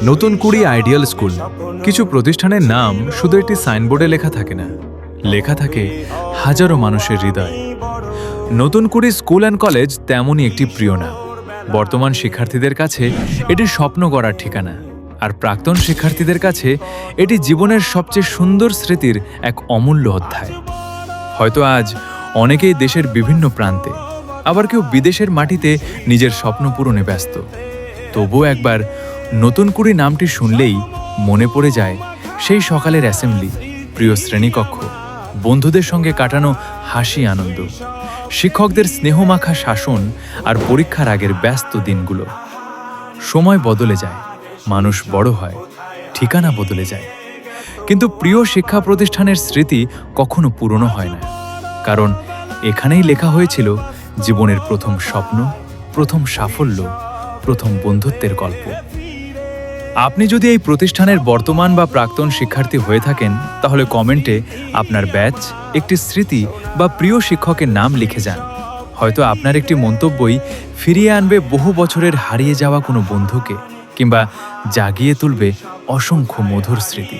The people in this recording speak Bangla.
নতুন কুড়ি আইডিয়াল স্কুল। কিছু প্রতিষ্ঠানের নাম শুধু একটি সাইনবোর্ডে লেখা থাকে না, লেখা থাকে হাজারো মানুষের হৃদয়। নতুন কুড়ি স্কুল অ্যান্ড কলেজ তেমনই একটি প্রিয় নাম। বর্তমান শিক্ষার্থীদের কাছে এটি স্বপ্ন গড়ার ঠিকানা, আর প্রাক্তন শিক্ষার্থীদের কাছে এটি জীবনের সবচেয়ে সুন্দর স্মৃতির এক অমূল্য অধ্যায়। হয়তো আজ অনেকেই দেশের বিভিন্ন প্রান্তে, আবার কেউ বিদেশের মাটিতে নিজের স্বপ্ন পূরণে ব্যস্ত। তবুও একবার নতুন কুড়ি নামটি শুনলেই মনে পড়ে যায় সেই সকালের অ্যাসেম্বলি, প্রিয় শ্রেণীকক্ষ, বন্ধুদের সঙ্গে কাটানো হাসি আনন্দ, শিক্ষকদের স্নেহমাখা শাসন আর পরীক্ষার আগের ব্যস্ত দিনগুলো। সময় বদলে যায়, মানুষ বড় হয়, ঠিকানা বদলে যায়, কিন্তু প্রিয় শিক্ষা প্রতিষ্ঠানের স্মৃতি কখনো পুরনো হয় না, কারণ এখানেই লেখা হয়েছিল জীবনের প্রথম স্বপ্ন, প্রথম সাফল্য, প্রথম বন্ধুত্বের গল্প। আপনি যদি এই প্রতিষ্ঠানের বর্তমান বা প্রাক্তন শিক্ষার্থী হয়ে থাকেন, তাহলে কমেন্টে আপনার ব্যাচ, একটি স্মৃতি বা প্রিয় শিক্ষকের নাম লিখে যান। হয়তো আপনার একটি মন্তব্যই ফিরিয়ে আনবে বহু বছরের হারিয়ে যাওয়া কোনো বন্ধুকে, কিংবা জাগিয়ে তুলবে অসংখ্য মধুর স্মৃতি।